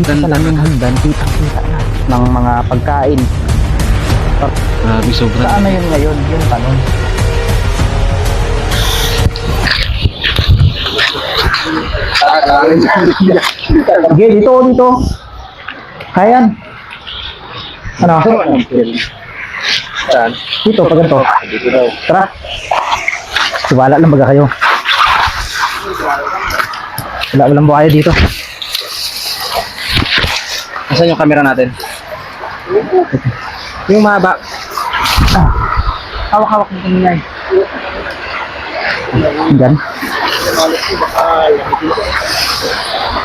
dito pa lang yung hagdan, kita-kita na ng mga pagkain. Grabe, sobrang. Saan na yun ngayon? Yung tanong. Sige, dito. Kayan. Ano? Dito, pag ganito. Tara. Tiwala lang baga kayo. Wala lang ba kayo dito? Nasaan yung camera natin? Yung mahaba. Hawak-hawak mo kami yan. Diyan.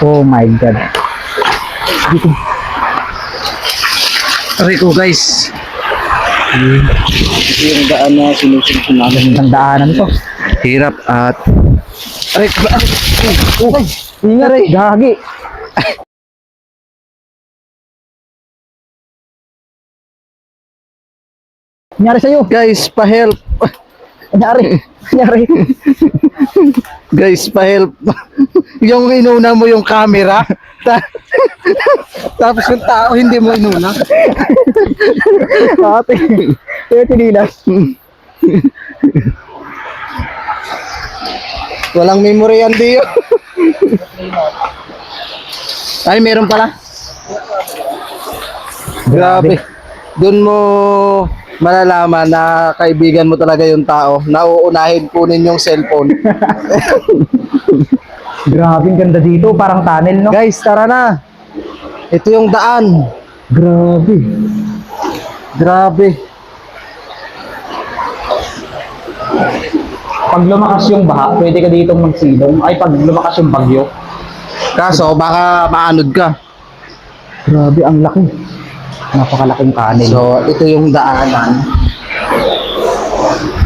Oh my God. Dito. Aray ko guys. Ito yung daan na sinusunod namin. Ang daanan to. Hirap at... Aray ko ba? Okay. Ingat eh. Gagi. Nangyari sa'yo. Guys, pa-help. Nangyari. Guys, pa-help. Yung inuna mo yung camera. Tapos yung tao hindi mo inuna. Ate. Kaya tinilas. Walang memory yan, Dio. Ay, meron pala. Grabe. Doon mo malalaman na kaibigan mo talaga yung tao. Nauunahin kunin yung cellphone. Grabe, ang ganda dito. Parang tunnel, no? Guys, tara na. Ito yung daan. Grabe. Grabe. Pag lumakas yung baha, pwede ka dito magsilong. Ay, pag lumakas yung bagyo. Kaso, baka maanod ka. Grabe, ang laki. Napakalaking tunnel. So, ito yung daanan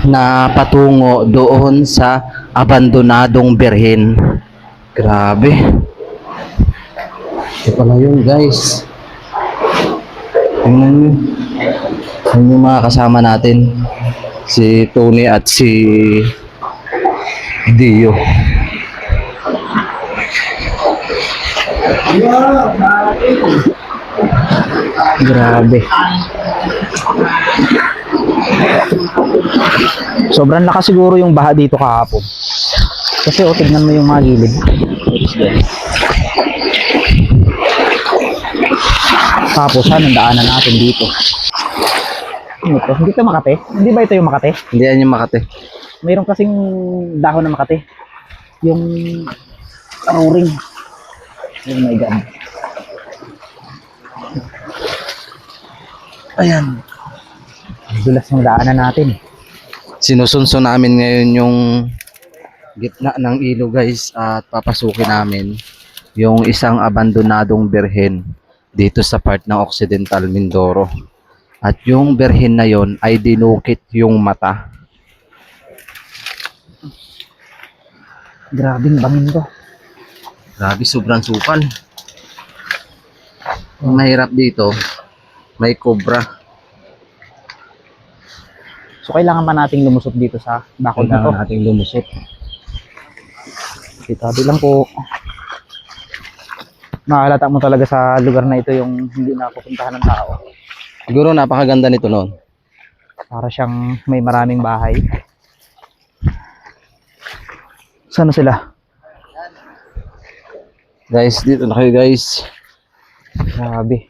na patungo doon sa abandonadong birhen. Grabe. Ito pala yun, guys. Tingnan nyo. Yan yung mga kasama natin. Si Tony at si Dio. Grabe. Sobrang lakas siguro yung baha dito kahapon. Kasi tignan mo yung mga gilid. Tapos ang daanan natin dito. Ano to? Hindi ito Makati? Hindi ba ito yung Makati? Hindi yan yung Makati. Mayroon kasing dahon na Makati. Yung roaring. Oh my God. Ayan. Dulas yung daanan natin. Sinusunso namin ngayon yung gitna ng ilog, guys, at papasukin namin yung isang abandonadong birhen dito sa part ng Occidental Mindoro. At yung birhen na yon ay dinukit yung mata. Grabing bangin to. Grabe, sobrang supal. Ang mahirap dito, may cobra. So kailangan pa nating lumusot dito sa bakod na to. Kailangan nating lumusot. Tabi lang po. Mahalata mo talaga sa lugar na ito yung hindi napupuntahan ng tao. Siguro napakaganda nito noon. Para siyang may maraming bahay. Saan na sila? Guys, dito na kayo, guys. Grabe.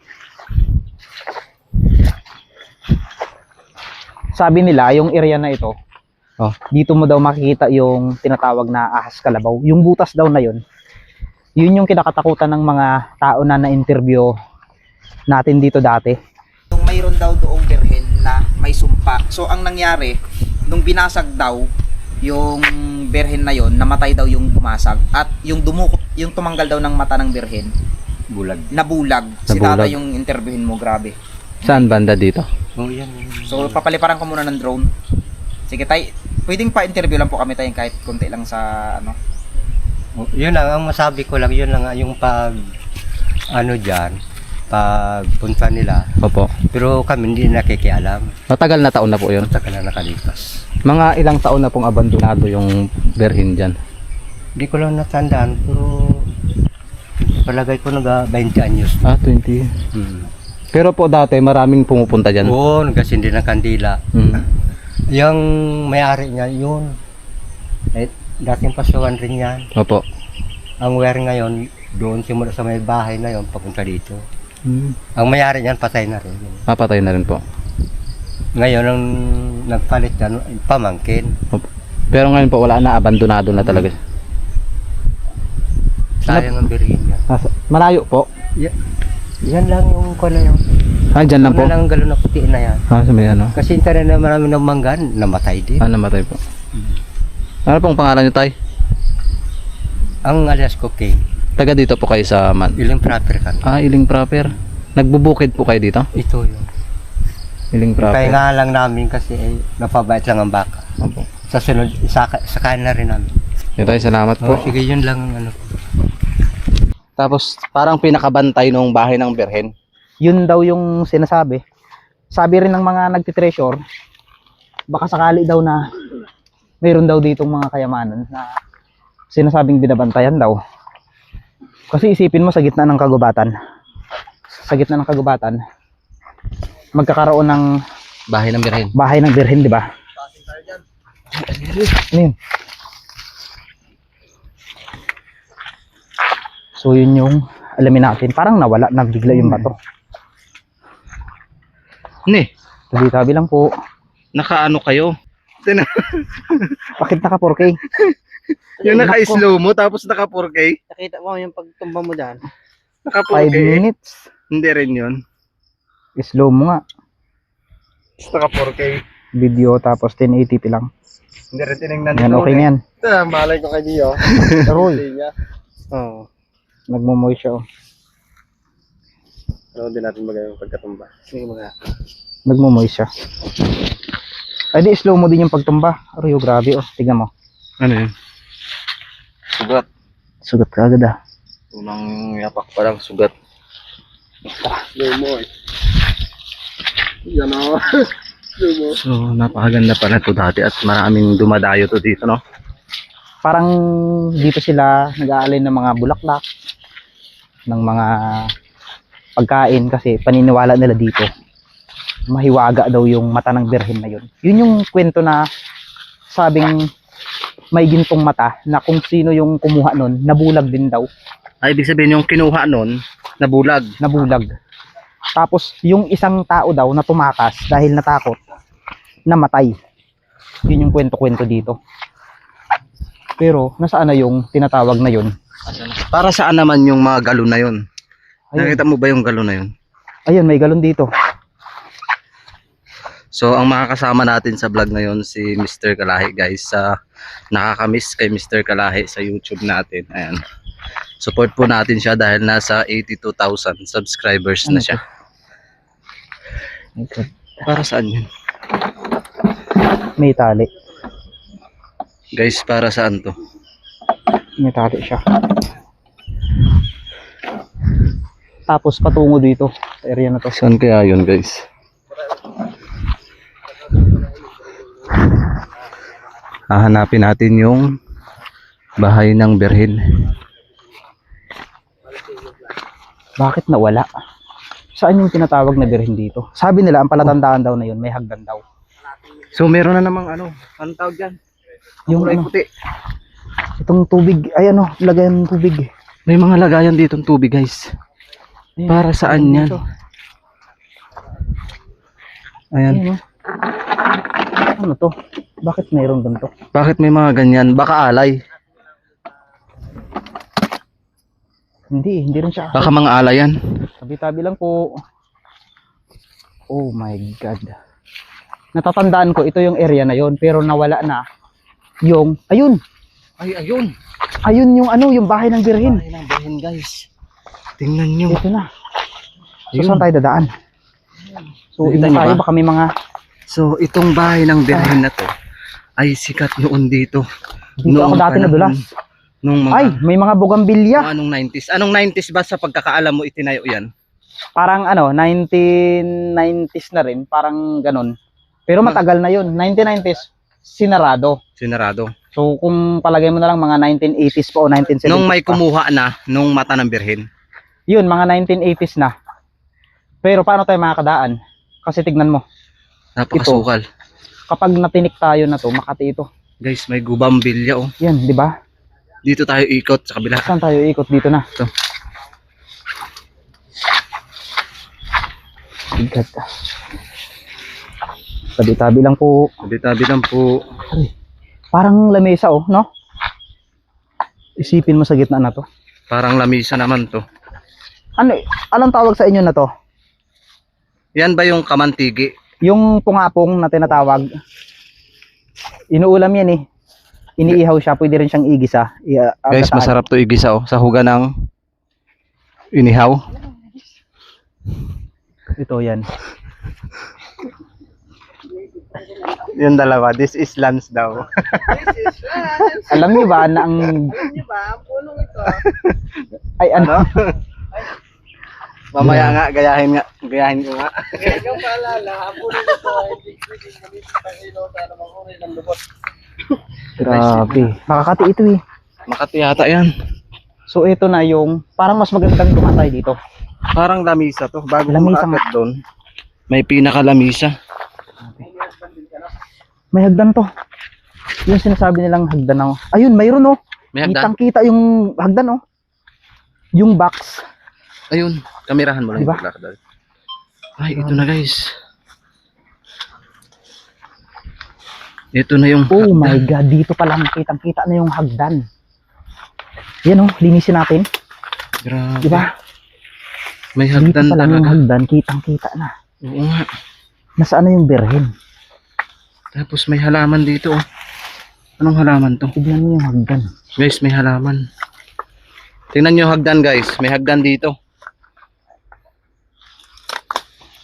Sabi nila, yung area na ito, dito mo daw makikita yung tinatawag na ahas kalabaw. Yung butas daw na yun yung kinakatakutan ng mga tao na na-interview natin dito dati. Yung mayroon daw doong birhen na may sumpa. So ang nangyari, nung binasag daw yung birhen na yon, namatay daw yung bumasag at yung dumukot, yung tumanggal daw ng mata ng birhen, nabulag. Si tata yung interviewin mo, grabe. Saan banda dito? So papaliparan ko muna ng drone. Sige tay, pwedeng pa-interview lang po kami tayo kahit konti lang sa ano. Yun lang ang masabi ko lang, yun lang yung pag ano diyan, pagpunta nila. Opo. Pero kami hindi nakikialam. Matagal na taon na po yun. Matagal na nakalipas. Mga ilang taon na pong abandonado yung birhen dyan? Hindi ko lang natandaan, pero palagay ko naga 20 anyos. 20. Hmm. Pero po dati maraming pumupunta dyan. Oo, nagkasindi ng kandila. Mm. Yung may-ari niya, yun. Eh, dating pasukan rin yan. Opo. Ang wire ngayon, doon simula sa may bahay na yon papunta dito. Mm. Ang may-ari niyan, patay na rin. Papatay na rin po. Ngayon, ang nagpalit yan, pamangkin. Opo. Pero ngayon po wala na, abandonado na talaga. Sayang ang birihin niya. Malayo po. Yan lang yung ko na yun. Dyan lang po. Yan lang ang galon na puti na yan. Sa may ano. Kasi yung na marami ng manggan, namatay din. Namatay po. Ano pong pangalan niyo, tay? Ang alias ko, King. Taga dito po kayo sa Ilang proper kami. Iling proper. Nagbubukid po kayo dito? Ito yun. Iling Kaya proper. nga lang namin kasi napabait lang ang baka. Opo. Sa sunod, sakain na rin namin. Ito tay, salamat po. Sige, yun lang ang ano. Tapos parang pinakabantay nung bahay ng Birhen. Yun daw yung sinasabi. Sabi rin ng mga nagtitreasure, baka sakali daw na mayroon daw ditong mga kayamanan na sinasabing binabantayan daw. Kasi isipin mo sa gitna ng kagubatan. Sa gitna ng kagubatan, magkakaroon ng Bahay ng Birhen. bahay ng Birhen, di ba? Ano yun? So yun yung alamin natin. Parang nawala na bigla yung bato. Ne, Tabi-tabi lang po. nakaano kayo? Bakit naka 4K? Yung naka-slow mo tapos naka 4K? Nakita mo yung pagtumba mo dyan. Naka 5 4K? minutes. Hindi rin yun. Slow mo nga. Naka 4K. Video tapos 1080p lang. Hindi rin tinignan Yan, okay na yan. Malay ko kay Dio. Aroy, Oo. nagmumoy siya. Oh. Ano din natin bagay yung pagkatumba. Sige mga. Nagmumoy siya. Ay di, slow mo din yung pagtumba. Aroy, oh, grabe. Oh. Tignan mo. Ano yun? Sugat. Sugat ka agad ah. Unang yapak pa lang sugat. Slow mo eh. Yan o. So, napakaganda pala to dati at maraming dumadayo to dito, no? Parang dito sila nag-aalay ng mga bulaklak, ng mga pagkain kasi paniniwala nila dito. Mahiwaga daw yung mata ng Birhen na yun. Yun yung kwento na sabing may gintong mata na kung sino yung kumuha nun, nabulag din daw. Ay, ibig sabihin yung kinuha nun, nabulag. Nabulag. Tapos yung isang tao daw na tumakas dahil natakot, namatay. Yun yung kwento-kwento dito. Pero nasaan na yung tinatawag na yun? Para saan naman yung mga galon na yun? Ayun. Nakita mo ba yung galon na yun? Ayun, may galon dito. So, ang makakasama natin sa vlog ngayon si Mr. Kalahi, guys. Nakakamiss kay Mr. Kalahi sa YouTube natin. Ayan. Support po natin siya dahil nasa 82,000 subscribers na siya. Para saan yun? May tali. Guys, para saan to? May tali siya. Tapos patungo dito sa area na to. Saan kaya yun, guys? Hahanapin natin yung bahay ng Birhen. Bakit nawala? Saan yung tinatawag na Birhen dito? Sabi nila, ang palatandaan daw na yun, may hagdan daw. So, meron na namang anong tawag dyan? Yung Kulay ano, puti. itong tubig, ay ano, lagayan ng tubig. May mga lagayan dito ng tubig, guys. Ayan, Para saan yan? dito. Ayan. Ayan, oh. Ano to? Bakit mayroon ganito? Bakit may mga ganyan? Baka alay. Hindi rin siya. Baka mga alay yan. Tabi-tabi lang po. Oh my God. Natatandaan ko, ito yung area na yon, pero nawala na yung, ayun, Ay, ayun. ayun yung ano, yung bahay ng Birhen. Bahay ng Birhen, guys. Tingnan nyo. Dito na. So, Ayun. saan tayo dadaan? So, Dito ingat na tayo, ba? baka may mga, So, itong bahay ng Birhen na to ay sikat noon dito. dito ako dati nadulas. Nung mga, Ay, may mga bugambilya. anong 90s? Anong 90s ba sa pagkakaalam mo itinayo yan? Parang ano, 1990s na rin, parang ganun. Pero matagal na yun, 1990s, sinarado. Sinarado. So, kung palagay mo na lang mga 1980s pa o 1970s Nung may pa. kumuha na nung mata ng Birhen. Yun, mga 1980s na. Pero paano tayo makakadaan? Kasi tignan mo, Napakasukal. kapag natinik tayo na to, Makati ito. Guys, may gubambilya oh. Yan, di ba? Dito tayo ikot sa kabila. Saan tayo ikot? Dito na. Ito. Bigat. Tabi-tabi lang po. Tabi-tabi lang po. Parang lamesa oh, no? Isipin mo sa gitna na to. Parang lamisa naman to. Ano, anong tawag sa inyo na to? Yan ba yung kamantigi? Yung pungapong na tinatawag. Inuulam yan eh. Iniihaw siya, pwede rin siyang igisa. Guys, masarap to igisa oh. Sa huga ng inihaw. Ito yan. Yung dalawa, this is lunch daw. Alam niyo ba na ang... Punong ito. Ay ano? Mamaya nga, gayahin ko nga. Yung paalala, punong ito. Hindi pwedeng gamitin pang ilaw para makuri ng lubot. Grabe. Makakati ito eh. Makati yata yan. So ito na yung... Parang mas magandang tumatay dito. Parang lamisa to. Bago Lamisa kumakit doon, may pinaka-lamisa. May hagdan to. Yung sinasabi nilang hagdan na. Ayun, mayroon oh. May hagdan. Kitang kita yung hagdan oh. Yung box. Ayun, kamerahan mo lang Diba? yung paglakad. Ay, ito na guys. Ito na yung Oh my God, dito pa lang kitang kita na yung hagdan. Yan oh, linisin natin. Grabe. Diba? May Dito hagdan pa lang yung talaga. hagdan, kitang kita na. Oo nga. Nasaan na yung berhen? Tapos may halaman dito oh. Anong halaman to? Tignan mo yung hagdan. Guys, may halaman. Tingnan nyo yung hagdan guys. May hagdan dito.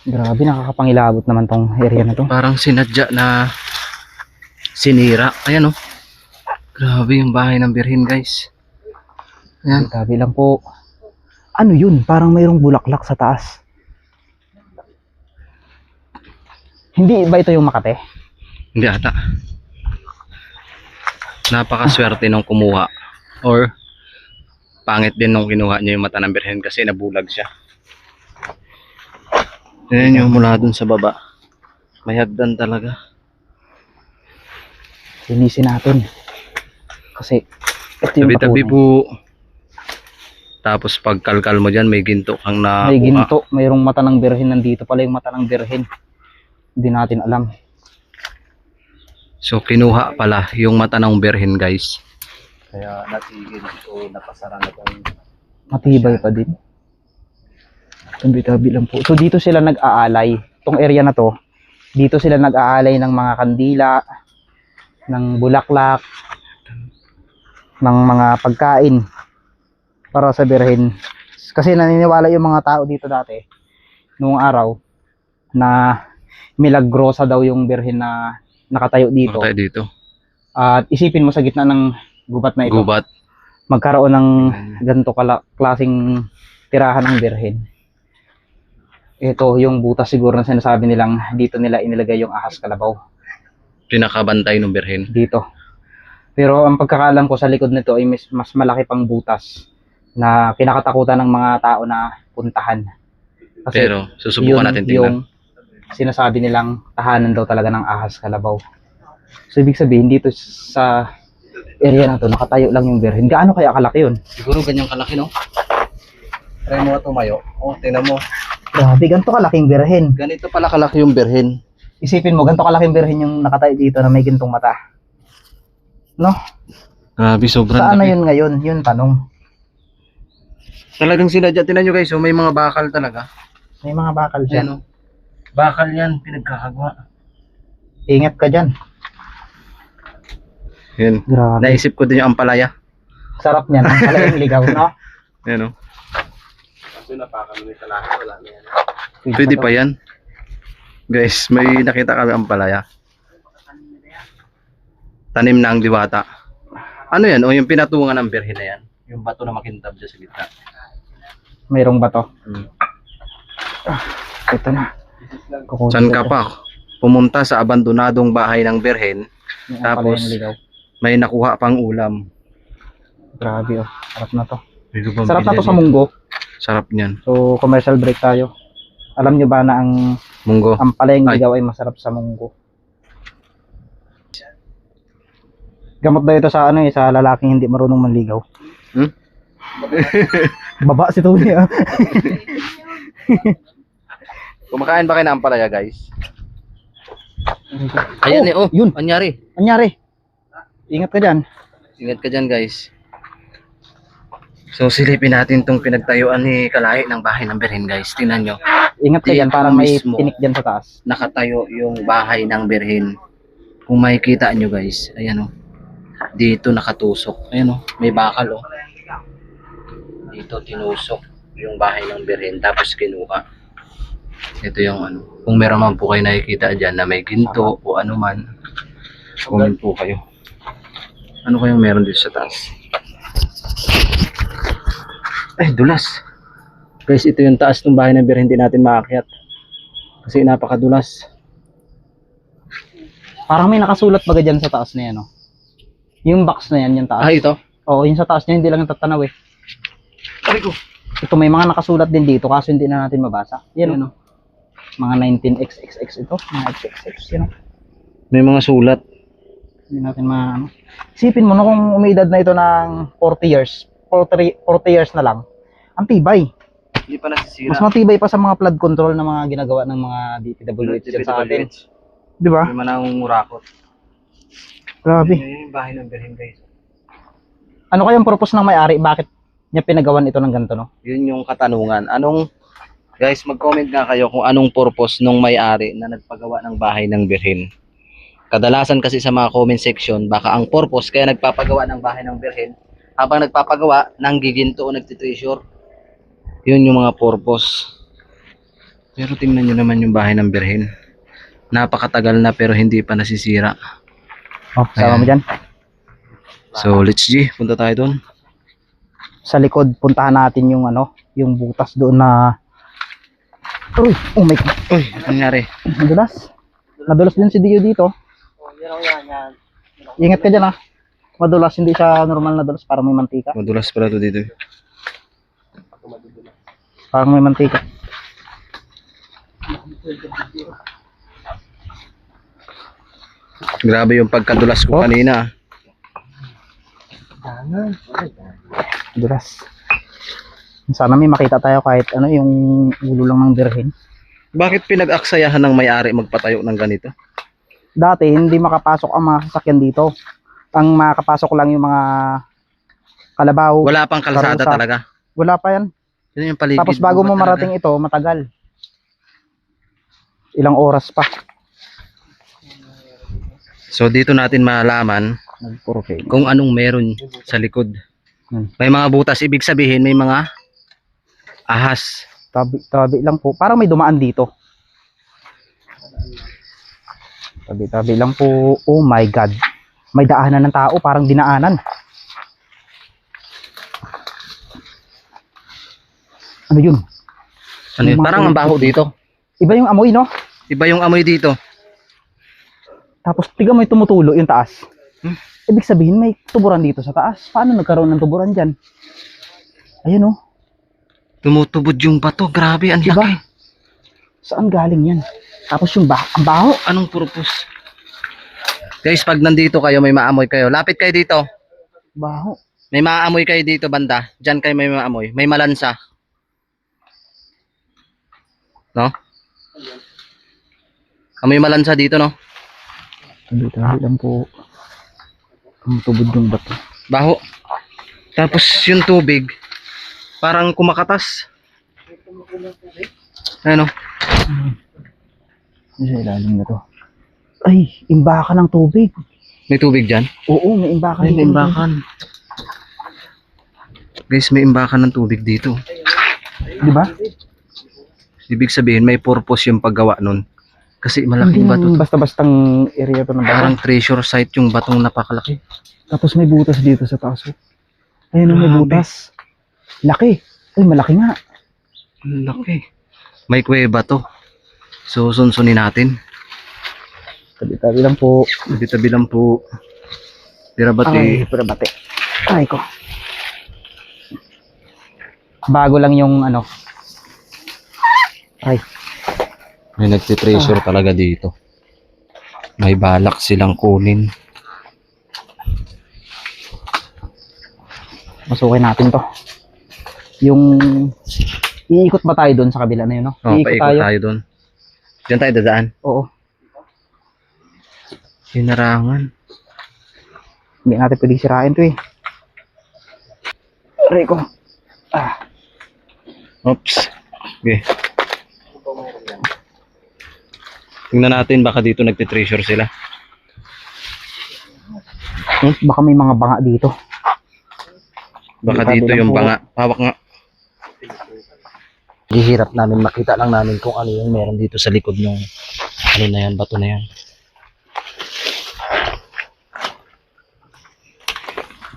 Grabe, nakakapangilabot naman tong area na to. Parang sinadya na sinira. Ayan oh. Grabe yung bahay ng birhen guys. Ayan. Grabe lang po. Ano yun? Parang mayroong bulaklak sa taas. Hindi ba ito yung Makate? Hindi ata. Napakaswerte nung kumuha. Or pangit din nung kinuha niya yung mata ng birhen kasi nabulag siya. Tingnan nyo mula dun sa baba. May hagdan talaga. Linisin natin. Kasi ito yung Tabi-tabi patunay. po. Tapos pagkalkal mo dyan, may ginto kang nakuha. May ginto. Mayroong mata ng berhen nandito pala yung mata ng berhen. Hindi natin alam. So kinuha pala yung mata ng birhen guys. Kaya natigil ito, napasara na itong Matibay pa din. Tabi-tabi lang po. So dito sila nag-aalay. Itong area na to, dito sila nag-aalay ng mga kandila, ng bulaklak, ng mga pagkain para sa birhen. Kasi naniniwala yung mga tao dito dati noong araw na milagrosa daw yung birhen na nakatayo dito. Makatayo dito. At isipin mo sa gitna ng gubat na ito, Gubat. magkaroon ng ganito klaseng tirahan ng birhen. Ito yung butas siguro na sinasabi nilang dito nila inilagay yung ahas kalabaw. Pinakabantay ng birhen. Dito. Pero ang pagkakalam ko sa likod nito ay mas malaki pang butas na kinakatakutan ng mga tao na puntahan. Kasi Pero susubukan natin tingnan. yung sinasabi nilang tahanan daw talaga ng ahas kalabaw. So ibig sabihin dito sa area na to nakatayo lang yung birhen. Gaano kaya kalaki yun? Siguro ganyang kalaki no? Try mo nga tumayo. Oh, tingnan mo. Grabe, ganito kalaking birhen. Ganito pala kalaki yung birhen. Isipin mo, ganito kalaking birhen yung nakatayo dito na may gintong mata. No? Grabe, sobrang Saan na laki. yun ngayon? Yun tanong. Talagang sinadya. Tingnan nyo guys, oh, may mga bakal talaga. May mga bakal Ayan, dyan. oh. Bakal yan, pinagkakagawa. Ingat ka dyan. Yan. Grabe. Naisip ko din yung ampalaya. Sarap niyan. Ang pala yung ligaw, no? Yan oh. Pwede Pwede to. pa yan. Guys, may nakita kami ampalaya. Tanim na ang diwata. Ano yan? O yung pinatungan ng birhen na yan. Yung bato na makintab dyan sa gitna. Mayroong bato. Hmm. Ito na. Kukunin Saan ko ka to. pa? Pumunta sa abandonadong bahay ng birhen. Yung Tapos, pala yung ligaw. may nakuha pang ulam. Grabe oh. Sarap na to. May lubang Sarap na to bilya sa dito. munggo. Sarap niyan. So, commercial break tayo. Alam nyo ba na ang Munggo. ampalayang Ay. ligaw ay masarap sa munggo? Gamot daw ito sa ano eh, sa lalaking hindi marunong manligaw. Hmm? Baba si Tony ah. Kumakain ba kayo ng ampalaya, guys? Ayan Oh, yun. Anyari. Anyari? Ingat ka dyan. Ingat ka dyan, guys. So, silipin natin tong pinagtayuan ni Kalay ng bahay ng Birhen, guys. Tingnan nyo. Ingat ka dyan, Dito parang may mismo. tinik dyan sa taas. Nakatayo yung bahay ng Birhen. Kung makikita nyo, guys. Ayan, oh. Dito nakatusok. Ayan, oh. May bakal, oh. Dito tinusok yung bahay ng Birhen. Tapos kinuha. Ito yung ano. Kung meron man po kayo nakikita dyan na may ginto o ano man, comment po kayo. Ano kayong meron dito sa taas? Ay, dulas. Guys, ito yung taas ng bahay ng Birhen. Hindi natin maakyat. Kasi napakadulas. Parang may nakasulat baga dyan sa taas na yan, oh. Yung box na yan, yung taas. Ah, ito? Oo, yung sa taas niya, hindi lang tatanaw eh. Aray ko. Ito may mga nakasulat din dito, kaso hindi na natin mabasa. Yan, Ayan, oh. Mga 19XXX ito, mga XXX, yan, oh. May mga sulat. Hindi natin ano. Isipin mo no, kung umidad na ito ng 40 years, 40 years na lang, ang tibay. Hindi pa nasisira. Mas matibay pa sa mga flood control na mga ginagawa ng mga DPWH dyan sa atin. Di ba? May manangungurakot. Grabe. Yung bahay ng Birhen, guys. Ano kayang purpose ng may-ari? Bakit niya pinagawan ito ng ganito, no? Yun yung katanungan. Guys, mag-comment nga kayo kung anong purpose nung may-ari na nagpagawa ng bahay ng Birhen. Kadalasan kasi sa mga comment section, baka ang purpose kaya nagpapagawa ng bahay ng Birhen, habang nagpapagawa, nanggiginto o nagtitreasure. Yun yung mga purpose. Pero tingnan nyo naman yung bahay ng Birhen. Napakatagal na pero hindi pa nasisira. Oh, sama mo dyan. So, let's G, punta tayo doon. Sa likod, puntahan natin yung ano, yung butas doon na... Uy, oh my God. Uy, ano nangyari? Nadulas. Nadulas din si Dio dito. Yan. Ingat ka dyan ah. Madulas, hindi siya normal na dulas, parang may mantika. Madulas pala to dito. Parang may mantika. Grabe yung pagkadulas ko Oh. kanina. Dulas. Sana may makita tayo kahit ano, yung ulo lang ng Birhen. Bakit pinag-aksayahan ng may-ari magpatayo ng ganito? Dati, hindi makapasok ang mga sasakyan dito. Ang makapasok lang yung mga kalabaw. Wala pang kalsada Karusa. talaga. Wala pa yan. Yun yung paligid. Tapos bago mo ba talaga? marating ito, matagal. Ilang oras pa. So dito natin malaman Nag-profile. kung anong meron sa likod. May mga butas, ibig sabihin may mga ahas. Tabi lang po. Parang may dumaan dito. Tabi lang po. Oh my God. May daanan ng tao. Parang dinaanan. Ano yun? Ano yun? Yung mga Parang ang baho dito. Iba yung amoy, no? Iba yung amoy dito. Tapos tiga mo yung tumutulo yung taas. Ibig sabihin may tuburan dito sa taas. Paano nagkaroon ng tuburan dyan? Ayun, oh. Tumutubod yung bato. Grabe, ang Diba? laki. Saan galing yan? Tapos yung ang baho. Anong purpose? Guys, pag nandito kayo, may maamoy kayo. Lapit kayo dito. Baho. May maamoy kayo dito, banda. Diyan kayo may maamoy. May malansa. No? Amoy malansa dito, no? Tabi lang po. Tumutubod yung bato. Baho. Tapos yung tubig, parang kumakatas. Ano? Ano sa ilalim na to? Ay, imbaka ng tubig. May tubig dyan? Oo, may imbaka Ay, dito. may imbakan. Guys, may imbakan ng tubig dito. Di ba? Ibig sabihin, may purpose yung paggawa nun. Kasi Hindi malaking bato. naman basta-bastang area to na Parang bato. treasure site yung batong napakalaki. Tapos may butas dito sa taas. Oh. Ayun, oh, may Grabe. butas. Laki. Ay, malaki nga. Ang laki. May kuweba to. So, sunsunin natin. Tabi lang po. Tabi-tabi lang po. Tira Ay, bati. pura bate. Ay ko. Bago lang yung ano. Ay, May nagtitreasure talaga dito. May balak silang kunin. masukin natin to. Yung iikot ba tayo doon sa kabila na yun, no? Oh, paikot tayo doon. Diyan tayo dadaan. Oo. Hinarangan. Hindi natin pwedeng sirain to eh. Rico. Oops. Okay. Tingnan natin baka dito nagtitreasure sila. Baka may mga banga dito. Baka Sabi dito lang yung po. banga. Hawak nga. Hihirap namin makita lang namin kung ano yung meron dito sa likod ng ano na yan, bato na yan.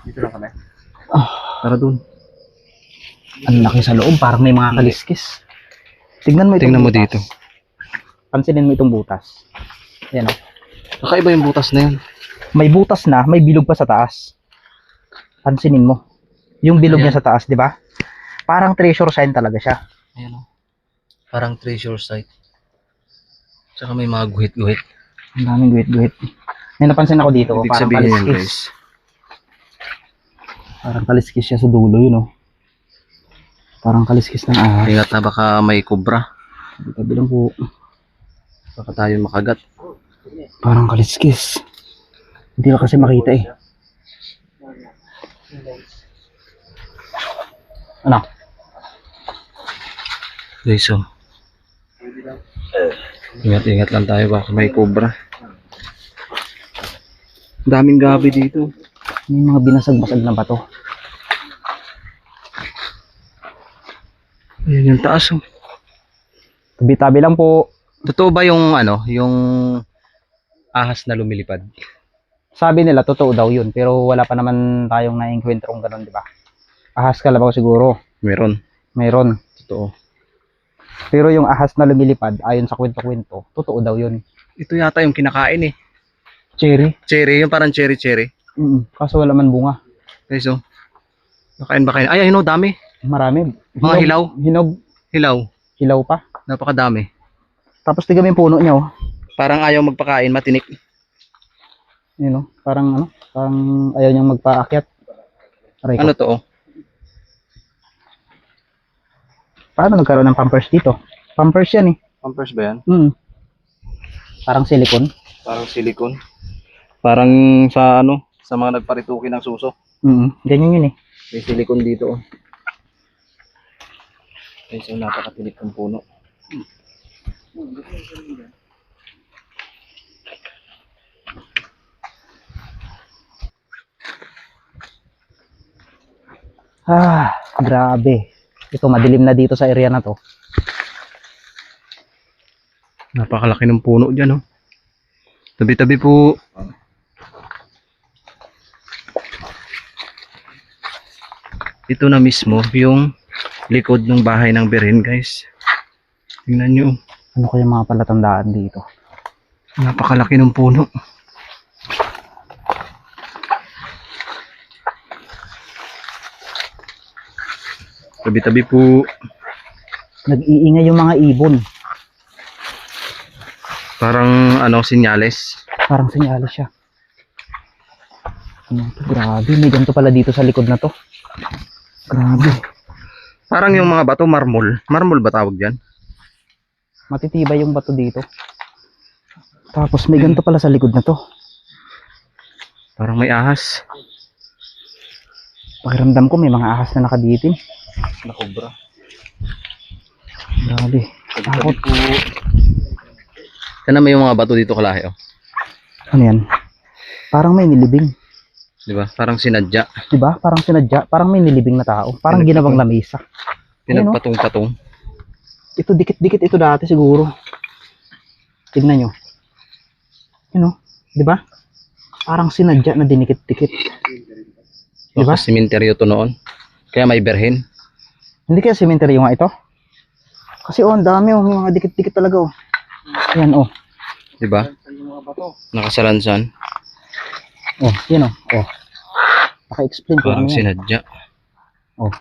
Dito lang kami. Tara dun. Ang laki sa loob, parang may mga kaliskis. Tignan mo itong Tingnan mo butas. dito. Pansinin mo itong butas. Yan o. Kakaiba yung butas na yan. May butas na, may bilog pa sa taas. Pansinin mo. Yung bilog Ayan. niya sa taas, di ba? Parang treasure sign talaga siya. Ayan o. Parang treasure site. Tsaka may mga guhit-guhit. Ang daming guhit-guhit. May napansin ako dito, Ibig parang sabihin yan, kaliskis. guys. Parang kaliskis siya sa dulo, yun o. Parang kaliskis ng ahas. Ingat na baka may kubra. Tabi lang po. Baka tayo makagat. Parang kaliskis. Hindi ka kasi makita eh. Ano? Guys, so. Ingat-ingat lang tayo baka may kubra. Daming gabi dito. May mga binasag-basag na bato. Ayan yung taas oh. Tabi-tabi lang po. Totoo ba yung ano, yung ahas na lumilipad? Sabi nila, totoo daw yun. Pero wala pa naman tayong na-encounterong ganun, di ba? Ahas kalabaw siguro. Meron. Mayroon. Totoo. Pero yung ahas na lumilipad, ayon sa kwento-kwento, totoo daw yun. Ito yata yung kinakain eh. Cherry. Cherry, yung parang cherry-cherry. Kaso wala man bunga. Guys, oh. Nakain ba kayo? Ay, ayun oh, dami. Marami. Mga hilaw. Hinog. Hilaw. Hilaw pa. Napakadami. Tapos tignan mo yung puno niya, oh. Parang ayaw magpakain, matinik. Yun, oh. Parang ano, parang ayaw niyang magpaakyat. Aray ko. Ano to oh? Paano nagkaroon ng pampers dito? Pampers yan eh. Pampers ba yan? Parang silicone. Parang silicone. Parang sa ano, sa mga nagparituki ng suso. Ganyan yun eh. May silicone dito oh. Guys, yung napakatinik ng puno. Grabe. Ito, madilim na dito sa area na to. Napakalaki ng puno dyan oh. Tabi-tabi po. Ito na mismo yung likod ng bahay ng Birhen, guys. Tingnan nyo. Ano kaya mga palatandaan dito? Napakalaki ng puno. Tabi-tabi po. Nag-iingay yung mga ibon. Parang ano, sinyales. Parang senyales siya. Ano to? Grabe. May ganito pala dito sa likod na to. Grabe. Parang yung mga bato, marmol. Marmol ba tawag dyan? Matitibay yung bato dito. Tapos may ganito pala sa likod na to. Parang may ahas. Pakiramdam ko may mga ahas na nakabitin. Nakobra. Grabe. Takot. Kana may yung mga bato dito kalahi oh. Ano yan? Parang may nilibing. Di ba? Parang sinadya. Diba? Parang sinadya. Parang may nilibing na tao. Parang ginawang lamesa. Pinagpatong-patong. Ito, dikit-dikit ito dati siguro. Tignan nyo. Yun o. Diba? Parang sinadya na dinikit-dikit. Diba? Diba? Simenteryo to noon. Kaya may Birhen. Hindi kaya cemetery nga ito? Kasi ang dami oh. May mga dikit-dikit talaga oh. Ayan oh. Diba? Nakasalansan. Oh, yun oh. Oh. Naka-explain ko Parang ano yan. sinadya. Oh.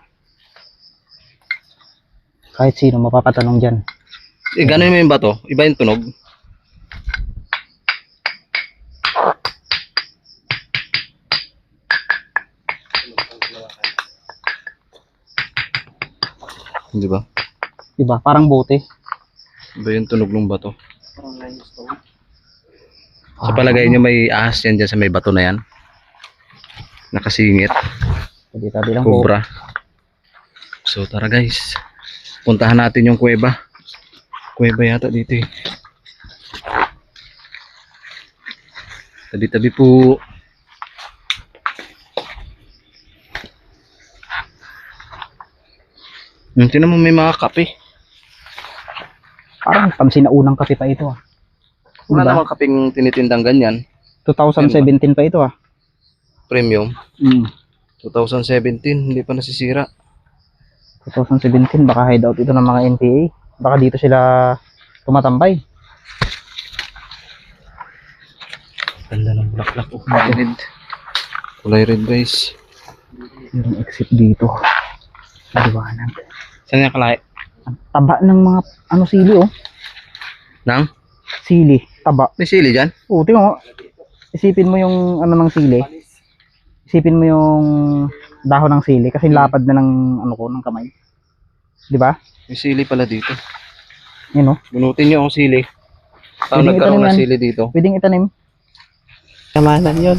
Kahit sino mapapatanong dyan. Eh, gano'n mo yung bato? Iba yung tunog. Di ba? Diba? Parang bote. Iba yung tunog ng bato. Sa palagay nyo may ahas yan dyan sa may bato na yan. Nakasingit. Tabi-tabi lang po. Cobra. So tara guys. Puntahan natin yung kuweba. Kuweba yata dito eh. Tabi-tabi po. Tingnan mo may mga kape. Parang pansinaunang kape pa ito ah. Wala Diba? namang kapeng tinitindang ganyan. 2017 pa ito ah. Premium. Mm. 2017. Hindi pa nasisira. 2017 baka hideout ito ng mga NPA. Baka dito sila tumatambay. Ganda ng bulaklak. Oh, kulay red. Kulay red guys. Yung exit dito. Maliwanag. Saan yung kalahi? Ang taba ng mga ano sili oh. Nang? Sili, taba. May sili dyan? Oo, tingnan mo. Isipin mo yung ano ng sili. Isipin mo yung dahon ng sili kasi lapad na ng ano ko ng kamay. 'Di ba? May sili pala dito. Yun oh. Bunutin nyo ang sili. Paano Pwedeng nagkaroon itanim ng yan. sili dito? Pwedeng itanim. Kamanan yun.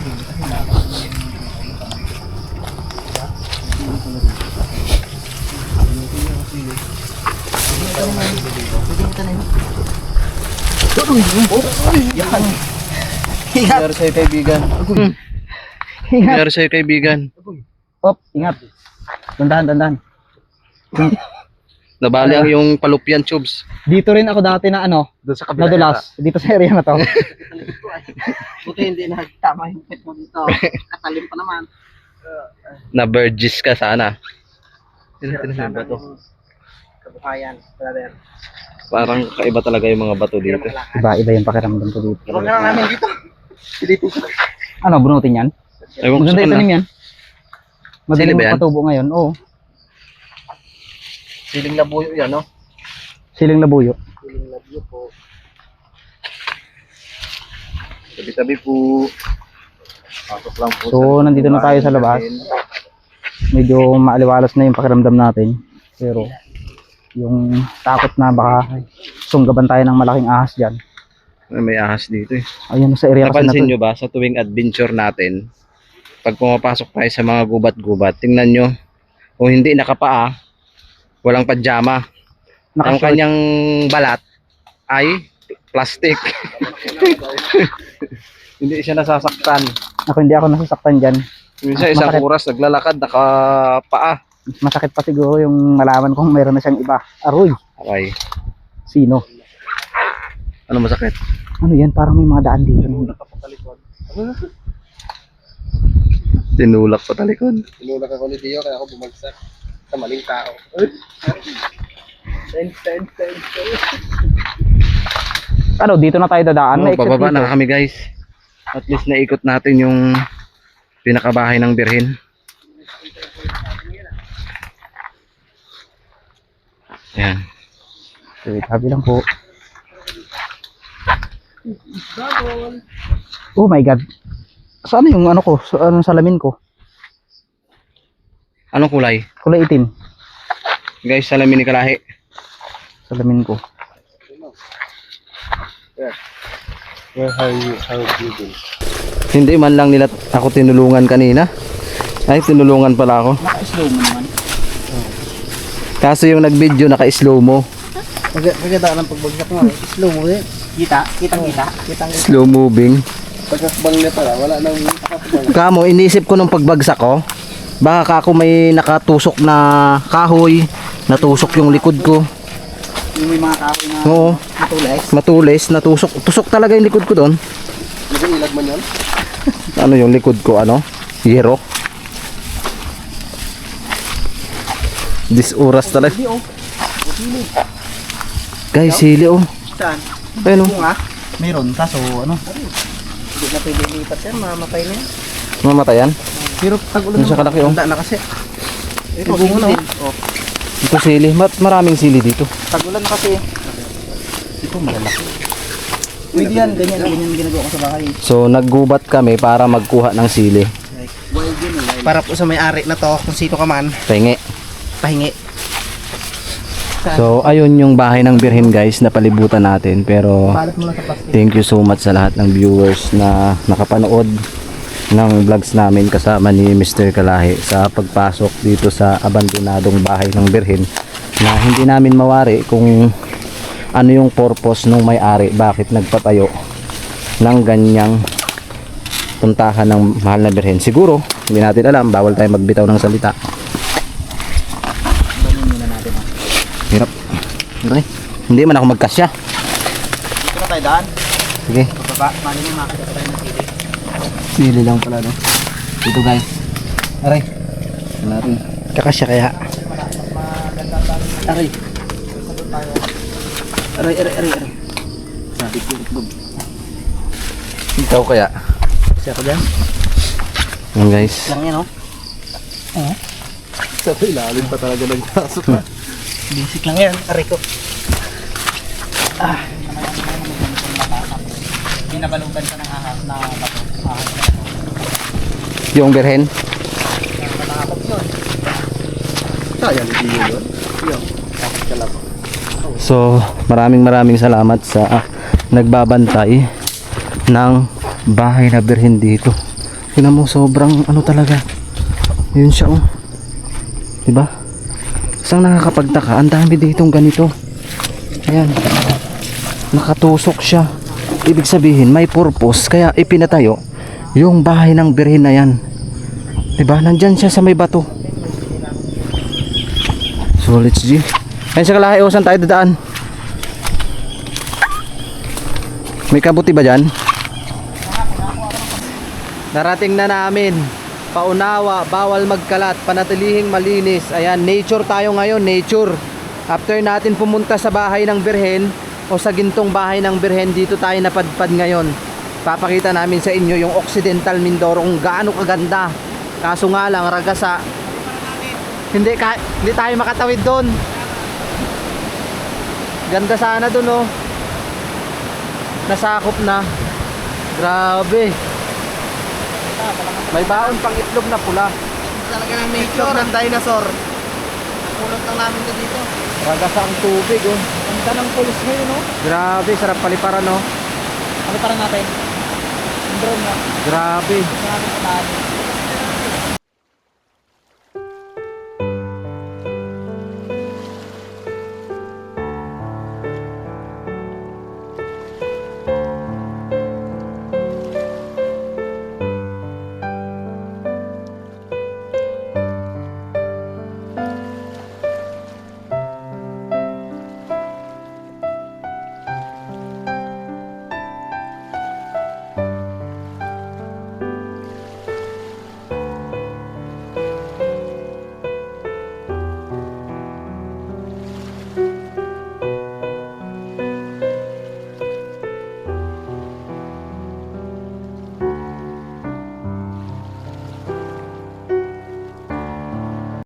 Nangyari sa'yo kaibigan. Ingat. Nangyari sa'yo kaibigan. Op, ingat. Dandahan. Nabali ang yung palupyan tubes. Dito rin ako dati na ano, Doon sa nadulas. Dito sa area na to. Buti hindi nagtama yung pet mo dito. Katalim pa naman. Na Burgess ka sana. Tinahin ba to? Kabuhayan, brother. Parang kaiba talaga yung mga bato dito. Iba yung pakiramdam ko dito. Huwag na lang namin dito. Dito. Ano, bunutin yan? Ewan ko sa Maganda itanim kanya. yan. Madaling Sili ba yan? magpatubo ngayon. Oo. Siling labuyo yan, no? Siling labuyo. Tabi-tabi po. Pasok lang po. So, nandito na tayo sa labas. Medyo maaliwalas na yung pakiramdam natin. Pero, yung takot na baka sunggaban tayo ng malaking ahas dyan. May ahas dito eh. Ayun, sa area kasi na Napansin to. nyo ba sa tuwing adventure natin, pag pumapasok tayo sa mga gubat-gubat, tingnan nyo, kung hindi nakapaa, walang pajama. Ang Nakashort. kanyang balat ay plastic. Hindi siya nasasaktan. Hindi ako nasasaktan dyan. Minsan isang Masakit. oras naglalakad, nakapaa. Masakit pa siguro yung malaman kung mayroon na siyang iba. Aroy, Okay. sino? Ano masakit? Ano yan? Parang may mga daan dito. Tinulak pa talikod. Tinulak ako ni Dio kaya ako bumagsak sa maling tao. Ano, dito na tayo dadaan. May exit Pababa dito. na kami guys. At least naikot natin yung pinakabahay ng Birhen. Ayan. Wait, happy lang po. Oh my God. Saan yung ano ko? Anong salamin ko? Anong kulay? Kulay itim. Guys, salamin ni Kalahi. Salamin ko. How you doing? Hindi man lang nila ako tinulungan kanina. Ay, tinulungan pala ako. Naka-slow mo naman. Kaso yung nag-video naka-slow mo. Maganda ng pagbagsak mo. Slow mo eh. Kita? Kitang kita? Slow moving. Pagkakbang niya pala, wala nang nakapagbang. Kamo, inisip ko nung pagbagsak ko, baka ako may nakatusok na kahoy, natusok yung likod ko. Yung may mga kahoy na Oo, matulis. matulis, natusok. Tusok talaga yung likod ko doon. Nag-ilag man yun? Ano yung likod ko, ano? Yero. This oras talaga. Guys, sili oh. Saan? Ayun oh. Bunga? Meron, kaso ano? Hindi na pwede lipat yan, mamatay na yan. Mamatayan. Pero tag-ulan Ano siya kalaki oh. Handa na kasi. Ito, bunga na. Ito sili. Maraming sili dito. Tagulan kasi. Ito malalaki. Pwede yan, ganyan ginagawa ko sa bahay. So naggubat kami para magkuha ng sili. Para po sa may-ari na to, kung sino ka man, Pengi. pahingi. So ayun yung bahay ng Birhen guys na palibutan natin. Pero Balat mo lang sa plastic. thank you so much sa lahat ng viewers na nakapanood ng vlogs namin kasama ni Mr. Kalahi sa pagpasok dito sa abandonadong bahay ng Birhen na hindi namin mawari kung ano yung purpose ng may-ari, bakit nagpatayo ng ganyang puntahan ng mahal na Birhen. Siguro hindi natin alam, bawal tayo magbitaw ng salita. Hirap. Okay. Hindi man ako magkasya. Dito na tayo daan. Sige. Pababa, mali mo makakita tayo ng sili. Sili lang pala, no? Ito guys. Aray. Natin. Kakasya kaya. Aray. Aray. Sabi ko, itlog. Ikaw kaya. Siya ko dyan. Yan guys. Lang yan, oh. Sa ilalim pa talaga nagpasok ha. Basic lang yan. Aray ko. Binabalutan ka ng ahas na bato. Yung Birhen. Kaya hindi yun. So, maraming salamat sa nagbabantay ng bahay na Birhen dito. Tingnan mo, sobrang ano talaga. Yun siya, oh. Diba? Isang nakakapagtaka, ang dami ditong ganito. Ayan. Nakatusok siya. Ibig sabihin, may purpose. Kaya ipinatayo yung bahay ng Birhen na yan. Diba? Nandyan siya sa may bato. So, let's G. Ayun sa Kalahi, saan tayo dadaan? May kabuti ba dyan? Narating na namin. Paunawa, bawal magkalat, panatilihing malinis. Ayan, nature tayo ngayon, nature. After natin pumunta sa bahay ng Birhen o sa gintong bahay ng Birhen, dito tayo napadpad ngayon. Papakita namin sa inyo yung Occidental Mindoro kung gaano kaganda. Kaso nga lang, ragasa. Hindi tayo makatawid doon. Ganda sana doon, oh. Nasakop na. Grabe. May baon pang itlog na pula. Talaga ng nature ng dinosaur. Pulot lang namin to dito. Ragasa ang tubig, oh. Ganda ng pulis ngayon, no? Grabe, sarap paliparan, oh. Ano para natin? Yung drone na. Grabe. Marami pa natin.